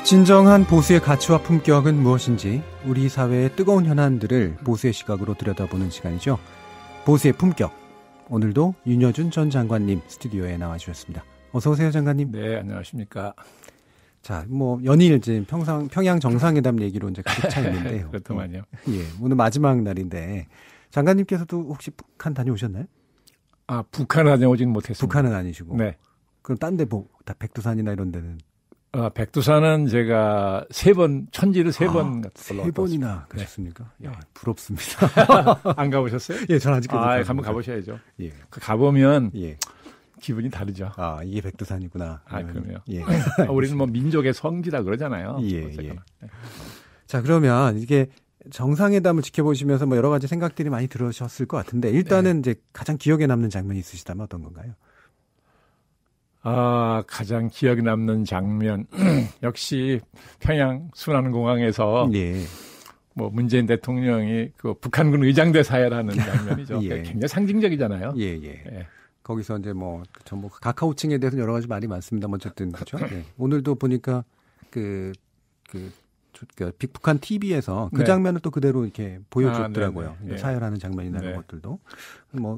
진정한 보수의 가치와 품격은 무엇인지 우리 사회의 뜨거운 현안들을 보수의 시각으로 들여다보는 시간이죠. 보수의 품격. 오늘도 윤여준 전 장관님 스튜디오에 나와주셨습니다. 어서 오세요, 장관님. 네, 안녕하십니까. 자, 연일 이제 평양 정상회담 얘기로 이제 가득 차 있는데요. 그렇더만요. 예, 오늘 마지막 날인데 장관님께서도 혹시 북한 다녀오셨나요? 아, 북한 다녀오진 못했습니다. 북한은 아니시고. 네. 그럼 딴 데 다 백두산이나 이런 데는? 백두산은 제가 천지를 세 번 갔다 올라왔어요. 세 번이나 가셨습니까? 네. 야, 부럽습니다. 안 가보셨어요? 예, 저는 아직까지. 한번 가보셔야죠. 예. 가보면 예. 기분이 다르죠. 아, 이게 백두산이구나. 그럼요. 예. 우리는 민족의 성지라 그러잖아요. 예. 네. 자, 그러면 이게 정상회담을 지켜보시면서 여러 가지 생각들이 많이 들으셨을 것 같은데 일단은 이제 가장 기억에 남는 장면이 있으시다면 어떤 건가요? 가장 기억에 남는 장면 역시 평양 순환공항에서 예. 문재인 대통령이 그 북한군 의장대사회라는 장면이죠. 예. 굉장히 상징적이잖아요. 예. 거기서 이제 카카오층에 대해서 여러 가지 말이 많습니다. 어쨌든 그렇죠. 예. 오늘도 보니까 북한 TV에서 그 장면을 또 그대로 이렇게 보여줬더라고요. 사열하는 장면이나 이런 것들도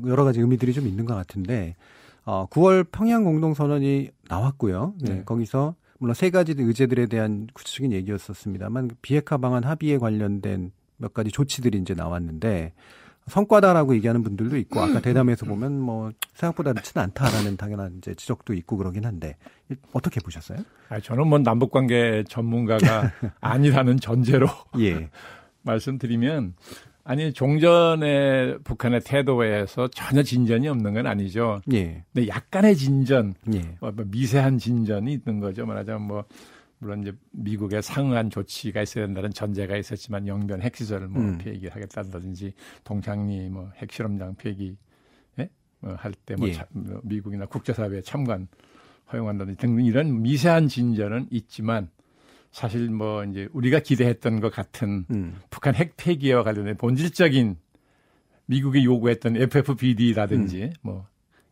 여러 가지 의미들이 좀 있는 것 같은데 9월 평양 공동선언이 나왔고요. 네. 거기서 물론 세 가지 의제들에 대한 구체적인 얘기였었습니다만 비핵화 방안 합의에 관련된 몇 가지 조치들이 이제 나왔는데 성과다라고 얘기하는 분들도 있고 아까 대담에서 보면 생각보다 그렇지는 않다라는 당연한 이제 지적도 있고 그러긴 한데 어떻게 보셨어요? 저는 남북관계 전문가가 아니라는 전제로 예. 말씀드리면 종전의 북한의 태도에서 전혀 진전이 없는 건 아니죠. 예. 근데 약간의 진전, 예. 미세한 진전이 있는 거죠. 말하자면 물론 이제 미국의 상응한 조치가 있어야 된다는 전제가 있었지만 영변 핵시설을 폐기를 하겠다든지 동창리 핵실험장 폐기 할 때 미국이나 국제사회에 참관 허용한다든지 등등 이런 미세한 진전은 있지만 사실 이제 우리가 기대했던 것 같은 북한 핵 폐기와 관련된 본질적인 미국이 요구했던 FFBD라든지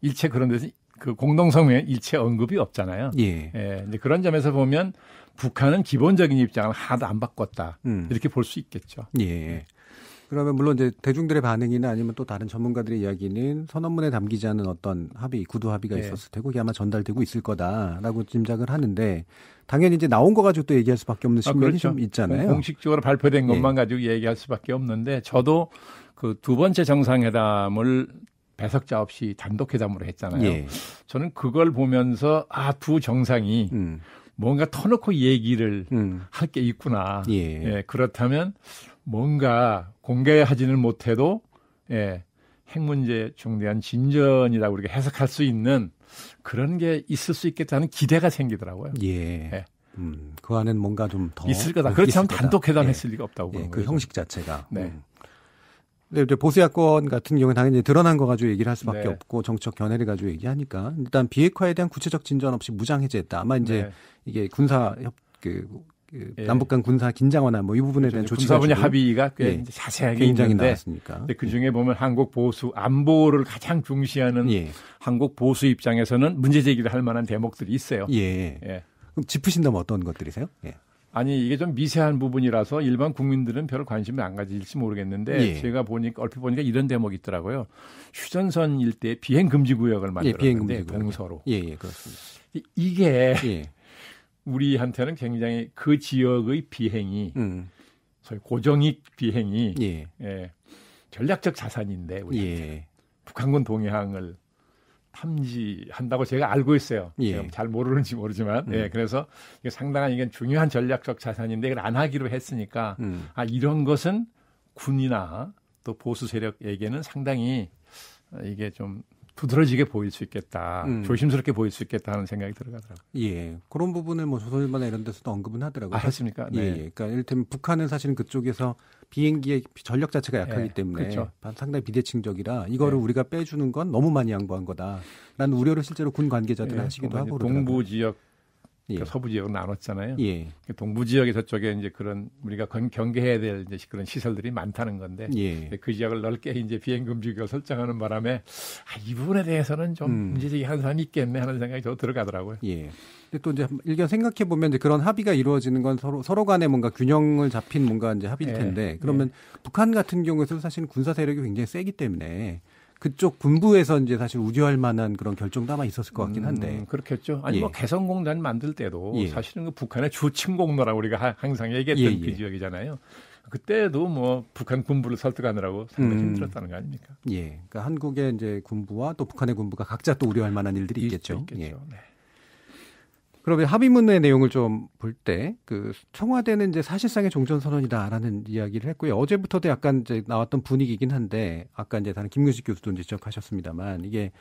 일체 그런 데서 그 공동성명에 일체 언급이 없잖아요. 예. 이제 그런 점에서 보면 북한은 기본적인 입장을 하나도 안 바꿨다. 이렇게 볼 수 있겠죠. 예. 그러면 물론 이제 대중들의 반응이나 아니면 또 다른 전문가들의 이야기는 선언문에 담기지 않은 어떤 구두 합의가 있었을 테고 그게 아마 전달되고 있을 거다라고 짐작을 하는데 당연히 이제 나온 거 가지고 또 얘기할 수밖에 없는 측면이 그렇죠. 좀 있잖아요. 공식적으로 발표된 것만 가지고 얘기할 수밖에 없는데 저도 그 두 번째 정상회담을 배석자 없이 단독 회담으로 했잖아요. 예. 저는 그걸 보면서 두 정상이 뭔가 터놓고 얘기를 할 게 있구나. 예. 그렇다면 뭔가 공개하지는 못해도 핵 문제 중대한 진전이라고 우리가 해석할 수 있는 그런 게 있을 수 있겠다는 기대가 생기더라고요. 예. 그 안에는 뭔가 좀 더 있을 거다. 그렇지 않으면 단독 회담했을 리가 없다고 보는 그 거죠. 형식 자체가. 네. 근데 이제 보수야권 같은 경우는 당연히 드러난 거 가지고 얘기를 할 수밖에 없고 정치적 견해를 가지고 얘기하니까 일단 비핵화에 대한 구체적 진전 없이 무장 해제했다. 아마 이제 이게 군사 남북 간 군사 긴장 완화 이 부분에 대한 조치가 군사 분야 합의가 꽤 자세하게 굉장히 있는데 나왔으니까. 그 중에 보면 한국 보수 안보를 가장 중시하는 한국 보수 입장에서는 문제 제기를 할 만한 대목들이 있어요. 그럼 짚으신다면 어떤 것들이세요? 이게 좀 미세한 부분이라서 일반 국민들은 별 관심을 안 가질지 모르겠는데 제가 얼핏 보니까 이런 대목이 있더라고요. 휴전선 일대에 비행 금지 구역을 만들었는데 동서로. 그렇습니다. 이게 우리한테는 굉장히 그 지역의 비행이 소위 고정익 비행이 전략적 자산인데 우리 북한군 동해항을 탐지한다고 제가 알고 있어요. 잘 모르는지 모르지만 그래서 이게 상당한 이게 중요한 전략적 자산인데 이걸 안 하기로 했으니까 이런 것은 군이나 또 보수 세력에게는 상당히 이게 좀 두드러지게 보일 수 있겠다. 조심스럽게 보일 수 있겠다 하는 생각이 들어가더라고요. 그런 부분을 조선일보나 이런 데서도 언급은 하더라고요. 그렇습니까? 네. 그러니까 이를테면 북한은 사실은 그쪽에서 비행기의 전력 자체가 약하기 때문에 그렇죠. 상당히 비대칭적이라 이거를 우리가 빼주는 건 너무 많이 양보한 거다라는 우려를 실제로 군 관계자들은 하시기도 하고 동부 지역 그러니까 서부 지역으로 나눴잖아요. 동부 지역에 저쪽에 이제 그런 우리가 경계해야 될 이제 그런 시설들이 많다는 건데 그 지역을 넓게 이제 비행 금지 구역을 설정하는 바람에 이 부분에 대해서는 좀 문제제기하는 사람이 있겠네 하는 생각이 저 들어가더라고요. 근데 또 이제 일견 생각해 보면 이제 그런 합의가 이루어지는 건 서로 간에 뭔가 균형을 잡힌 뭔가 이제 합의일 텐데 그러면 북한 같은 경우에서는 사실 군사 세력이 굉장히 세기 때문에 그쪽 군부에서 이제 사실 우려할 만한 그런 결정도 아마 있었을 것 같긴 한데. 그렇겠죠. 아니 뭐 개성공단 만들 때도 사실은 그 북한의 주침공로라고 우리가 항상 얘기했던 그 지역이잖아요. 그때도 뭐 북한 군부를 설득하느라고 상당히 힘들었다는 거 아닙니까? 그러니까 한국의 이제 군부와 또 북한의 군부가 각자 또 우려할 만한 일들이 있겠죠. 네. 그러면 합의문의 내용을 좀 볼 때 그 청와대는 이제 사실상의 종전선언이다라는 이야기를 했고요. 어제부터도 약간 이제 나왔던 분위기이긴 한데 아까 이제 다른 김근식 교수도 이제 지적하셨습니다만 이게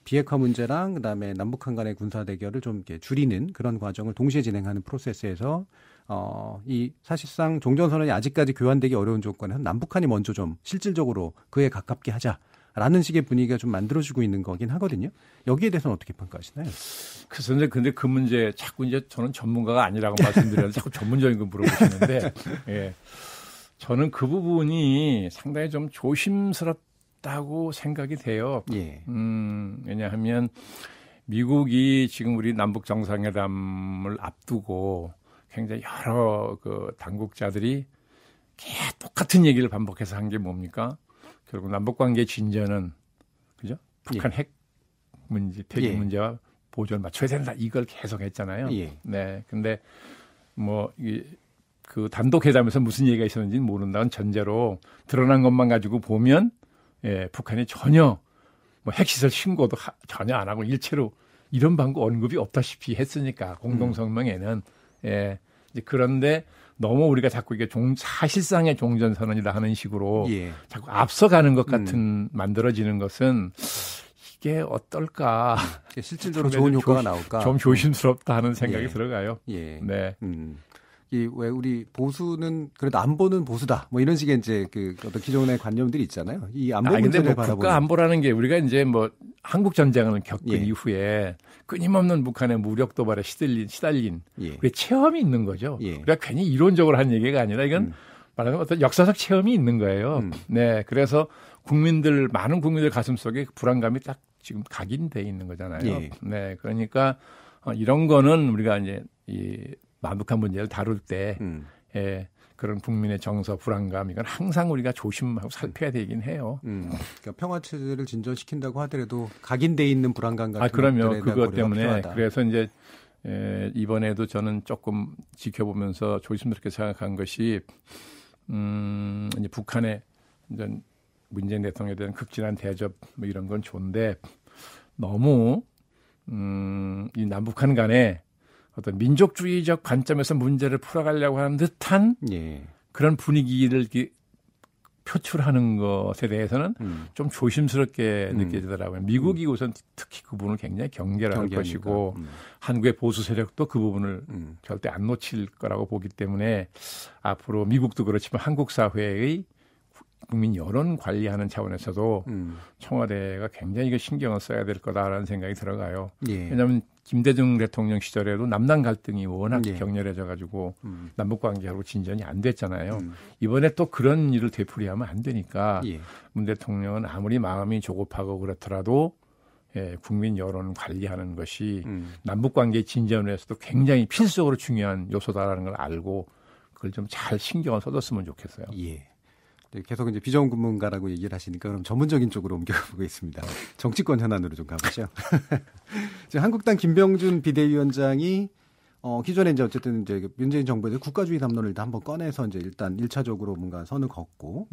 비핵화 문제랑 그다음에 남북한 간의 군사 대결을 좀 이렇게 줄이는 그런 과정을 동시에 진행하는 프로세스에서 이 사실상 종전선언이 아직까지 교환되기 어려운 조건에서 남북한이 먼저 좀 실질적으로 그에 가깝게 하자라는 식의 분위기가 좀 만들어지고 있는 거긴 하거든요. 여기에 대해서는 어떻게 평가하시나요? 그래서 근데 그 문제 자꾸 이제 저는 전문가가 아니라고 말씀드렸는데 자꾸 전문적인 거 물어보시는데 저는 그 부분이 상당히 좀 조심스럽다고 생각이 돼요. 왜냐하면 미국이 지금 우리 남북 정상회담을 앞두고 굉장히 여러 그 당국자들이 똑같은 얘기를 반복해서 한 게 뭡니까? 결국 남북 관계 진전은 그죠? 북한 핵 문제, 퇴기 문제와 보조를 맞춰야 된다. 이걸 계속 했잖아요. 네. 근데 뭐 그 단독 회담에서 무슨 얘기가 있었는지는 모른다는 전제로 드러난 것만 가지고 보면 북한이 전혀 뭐 핵시설 신고도 전혀 안 하고 일체로 이런 방법 언급이 없다시피 했으니까 공동성명에는 이제 그런데 너무 우리가 자꾸 이게 사실상의 종전선언이다 하는 식으로 자꾸 앞서가는 것 같은 만들어지는 것은 이게 어떨까? 실질적으로 좋은 효과가 나올까? 좀 조심스럽다 하는 생각이 들어가요. 네. 왜 우리 보수는 그래도 안보는 보수다. 뭐 이런 식의 이제 그 어떤 기존의 관념들이 있잖아요. 이 안보 문제를 뭐 바라보는. 국가 안보라는 게 우리가 이제 뭐 한국 전쟁을 겪은 이후에 끊임없는 북한의 무력 도발에 시달린 우리 체험이 있는 거죠. 우리가 괜히 이론적으로 한 얘기가 아니라 이건 말하자면 어떤 역사적 체험이 있는 거예요. 네, 그래서 많은 국민들 가슴 속에 불안감이 딱 지금 각인돼 있는 거잖아요. 네, 그러니까 이런 거는 우리가 이제 이 남북한 문제를 다룰 때 그런 국민의 정서, 불안감 이건 항상 우리가 조심하고 살펴야 되긴 해요. 그러니까 평화 체제를 진전시킨다고 하더라도 각인돼 있는 불안감 같은 그럼요. 그것 때문에 필요하다. 그래서 이제 이번에도 저는 조금 지켜보면서 조심스럽게 생각한 것이 이제 북한의 이제 문재인 대통령에 대한 극진한 대접 뭐 이런 건 좋은데 너무 이 남북한 간에 어떤 민족주의적 관점에서 문제를 풀어가려고 하는 듯한 그런 분위기를 이렇게 표출하는 것에 대해서는 좀 조심스럽게 느껴지더라고요. 미국이 우선 특히 그 부분을 굉장히 경계를 할 것이고 한국의 보수 세력도 그 부분을 절대 안 놓칠 거라고 보기 때문에 앞으로 미국도 그렇지만 한국 사회의 국민 여론 관리하는 차원에서도 청와대가 굉장히 이거 신경을 써야 될 거다라는 생각이 들어가요. 왜냐하면 김대중 대통령 시절에도 남남 갈등이 워낙 격렬해져 가지고 남북 관계하고 진전이 안 됐잖아요. 이번에 또 그런 일을 되풀이하면 안 되니까 문 대통령은 아무리 마음이 조급하고 그렇더라도 국민 여론 관리하는 것이 남북 관계 진전에서도 굉장히 필수적으로 중요한 요소다라는 걸 알고 그걸 좀 잘 신경을 써줬으면 좋겠어요. 계속 이제 비전문가라고 얘기를 하시니까 그럼 전문적인 쪽으로 옮겨보겠습니다. 정치권 현안으로 좀 가보죠. 지금 한국당 김병준 비대위원장이 기존에 이제 어쨌든 이제 문재인 정부에서 국가주의 담론을 일단 한번 꺼내서 이제 일단 1차적으로 뭔가 선을 걷고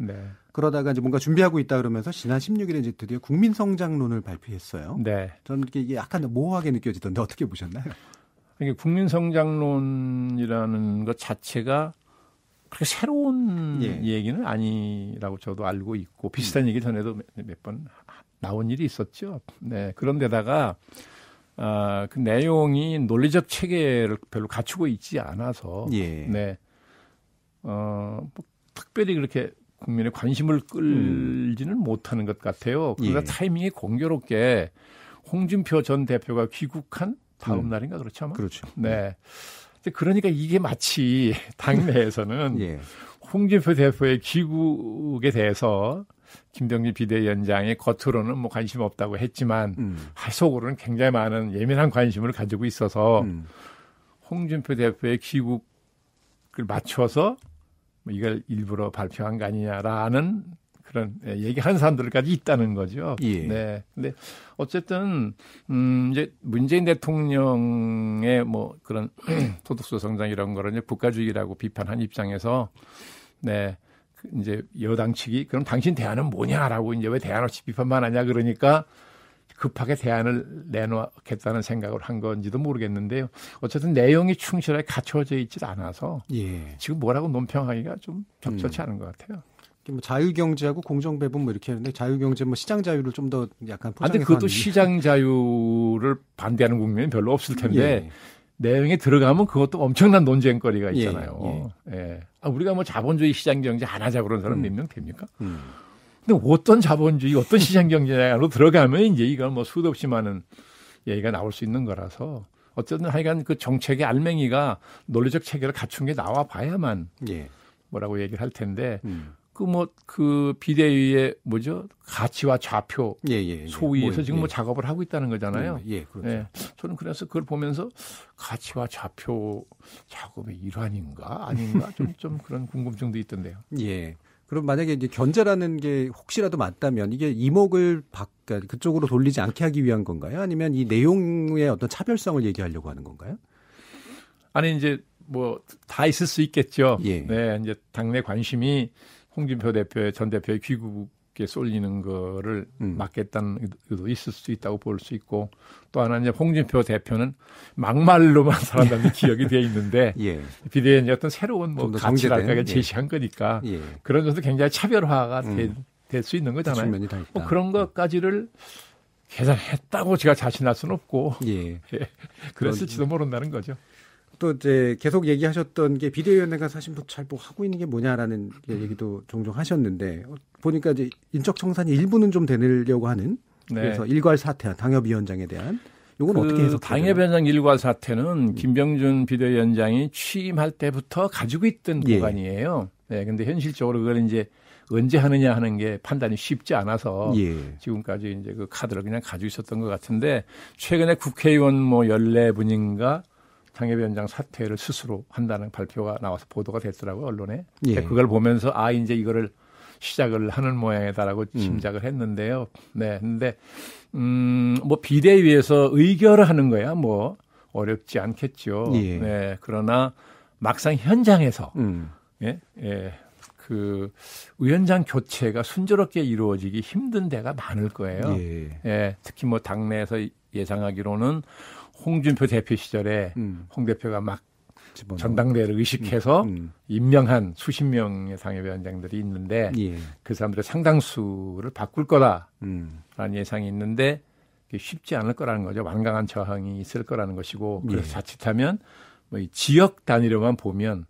그러다가 이제 뭔가 준비하고 있다 그러면서 지난 16일에 이제 드디어 국민성장론을 발표했어요. 저는 이게 약간 모호하게 느껴지던데 어떻게 보셨나요? 그러니까 국민성장론이라는 것 자체가 그렇게 새로운 얘기는 아니라고 저도 알고 있고 비슷한 얘기 전에도 몇 번 나온 일이 있었죠. 네. 그런데다가 그 내용이 논리적 체계를 별로 갖추고 있지 않아서 뭐 특별히 그렇게 국민의 관심을 끌지는 못하는 것 같아요. 그러나 타이밍이 공교롭게 홍준표 전 대표가 귀국한 다음 날인가 그렇죠? 아마? 그렇죠. 네. 그러니까 이게 마치 당내에서는 예. 홍준표 대표의 귀국에 대해서 김병준 비대위원장이 겉으로는 뭐 관심 없다고 했지만 속으로는 굉장히 많은 예민한 관심을 가지고 있어서 홍준표 대표의 귀국을 맞춰서 뭐 이걸 일부러 발표한 거 아니냐라는 그런 얘기하는 사람들까지 있다는 거죠. 예. 네. 근데 어쨌든 이제 문재인 대통령의 뭐 그런 소득수 성장 이런 거를 이제 국가주의라고 비판한 입장에서 네. 이제 여당 측이 그럼 당신 대안은 뭐냐라고 이제 왜 대안 없이 비판만 하냐 그러니까 급하게 대안을 내놓겠다는 생각을 한 건지도 모르겠는데요. 어쨌든 내용이 충실하게 갖춰져 있지 않아서 예. 지금 뭐라고 논평하기가 좀 적절치 않은 것 같아요. 뭐 자유경제하고 공정배분 뭐 이렇게 하는데 자유경제 뭐 시장 자유를 좀 더 약간 포장해서 근데 그것도 시장 자유를 반대하는 국민은 별로 없을 텐데 예. 내용에 들어가면 그것도 엄청난 논쟁거리가 있잖아요. 예. 예. 우리가 뭐 자본주의 시장 경제 안 하자 그런 사람 몇 명 됩니까? 근데 어떤 자본주의, 어떤 시장 경제로 들어가면 이제 이건 뭐 수도 없이 많은 얘기가 나올 수 있는 거라서 어쨌든 하여간 그 정책의 알맹이가 논리적 체계를 갖춘 게 나와 봐야만 예. 뭐라고 얘기를 할 텐데 그 비대위의 뭐죠? 가치와 좌표 소위에서 뭐, 지금 뭐 작업을 하고 있다는 거잖아요. 예, 그렇죠. 네. 저는 그래서 그걸 보면서 가치와 좌표 작업의 일환인가 아닌가 좀 그런 궁금증도 있던데요. 예. 그럼 만약에 이제 견제라는 게 혹시라도 맞다면 이게 이목을 그쪽으로 돌리지 않게 하기 위한 건가요? 아니면 이 내용의 어떤 차별성을 얘기하려고 하는 건가요? 아니 이제 뭐 다 있을 수 있겠죠. 예. 네, 이제 당내 관심이 홍준표 대표의 전 대표의 귀국에 쏠리는 거를 막겠다는 의도 있을 수 있다고 볼 수 있고 또 하나 이제 홍준표 대표는 막말로만 사람들이 기억이 돼 있는데 예. 비대위원장이 어떤 새로운 뭐 가치랄까 제시한 거니까 예. 그런 점에서 굉장히 차별화가 될 수 있는 거잖아요. 뭐 그런 것까지를 계산했다고 제가 자신할 수는 없고 예. 그랬을지도 모른다는 거죠. 또 이제 계속 얘기하셨던 게 비대위원회가 사실 잘 뭐 하고 있는 게 뭐냐라는 얘기도 종종 하셨는데 보니까 이제 인적 청산이 일부는 좀 되려고 하는 그래서 일괄 사퇴한 당협위원장에 대한 이건 어떻게 해석해요? 당협위원장 일괄 사퇴는 김병준 비대위원장이 취임할 때부터 가지고 있던 보관이에요. 네, 근데 현실적으로 그걸 이제 언제 하느냐 하는 게 판단이 쉽지 않아서 지금까지 이제 그 카드를 그냥 가지고 있었던 것 같은데 최근에 국회의원 뭐 14분인가 당협위원장 사퇴를 스스로 한다는 발표가 나와서 보도가 됐더라고요, 언론에. 그걸 보면서 이제 이거를 시작을 하는 모양이다라고 짐작을 했는데요. 네. 근데, 뭐 비대위에서 의결을 하는 거야 뭐 어렵지 않겠죠. 네. 그러나 막상 현장에서, 그 위원장 교체가 순조롭게 이루어지기 힘든 데가 많을 거예요. 특히 뭐 당내에서 예상하기로는 홍준표 대표 시절에 홍 대표가 막 전당대회를 의식해서 임명한 수십 명의 당협위원장들이 있는데 그 사람들의 상당수를 바꿀 거다라는 예상이 있는데 쉽지 않을 거라는 거죠. 완강한 저항이 있을 거라는 것이고 그래서 자칫하면 뭐 이 지역 단위로만 보면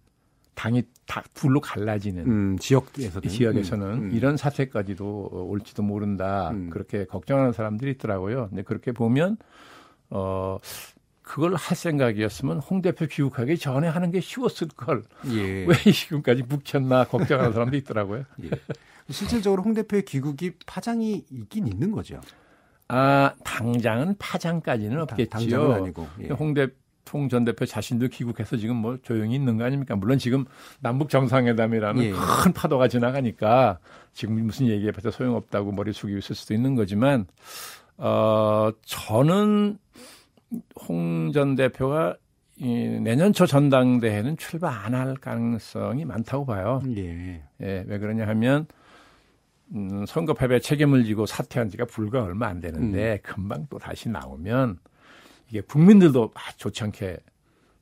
당이 다 둘로 갈라지는 지역에서는 이런 사태까지도 올지도 모른다. 그렇게 걱정하는 사람들이 있더라고요. 근데 그렇게 보면 그걸 할 생각이었으면 홍 대표 귀국하기 전에 하는 게 쉬웠을 걸. 왜 지금까지 묵혔나 걱정하는 사람도 있더라고요. 실질적으로 홍 대표의 귀국이 파장이 있긴 있는 거죠. 당장은 파장까지는 없겠죠. 당장은 아니고. 홍 전 대표 자신도 귀국해서 지금 뭐 조용히 있는 거 아닙니까? 물론 지금 남북 정상회담이라는 큰 파도가 지나가니까 지금 무슨 얘기해봐도 소용없다고 머리 숙이고 있을 수도 있는 거지만 저는 홍 전 대표가 내년 초 전당대회는 출마 안 할 가능성이 많다고 봐요. 왜 그러냐 하면 선거 패배 책임을 지고 사퇴한 지가 불과 얼마 안 되는데 금방 또 다시 나오면 이게 국민들도 좋지 않게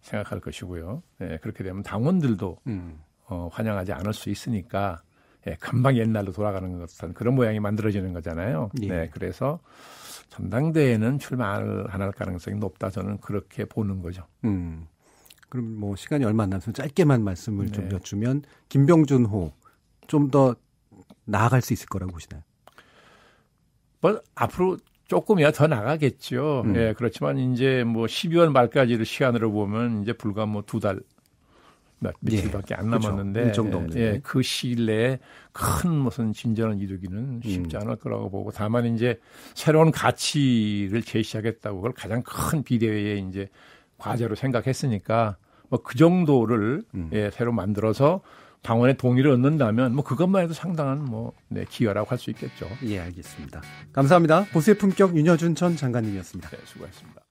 생각할 것이고요. 그렇게 되면 당원들도 환영하지 않을 수 있으니까 금방 옛날로 돌아가는 것 같은 그런 모양이 만들어지는 거잖아요. 그래서 전당대회는 출마 안 할 가능성이 높다 저는 그렇게 보는 거죠. 그럼 뭐 시간이 얼마 안 남아서 짧게만 말씀을 좀 여쭈면 김병준호 좀 더 나아갈 수 있을 거라고 보시나요? 뭐 앞으로 조금이야 더 나가겠죠. 예, 그렇지만 이제 뭐 12월 말까지를 시간으로 보면 이제 불과 뭐 2달 며칠밖에 안 남았는데, 그렇죠. 정도 예, 그 시일 내에 큰 무슨 진전을 이루기는 쉽지 않을 거라고 보고, 다만 이제 새로운 가치를 제시하겠다고 그걸 가장 큰 비대위의 이제 과제로 생각했으니까 뭐 그 정도를 예, 새로 만들어서 당원의 동의를 얻는다면 뭐 그것만 해도 상당한 뭐 네, 기여라고 할 수 있겠죠. 예, 알겠습니다. 감사합니다. 보수의 품격 윤여준 전 장관님이었습니다. 네, 수고하셨습니다.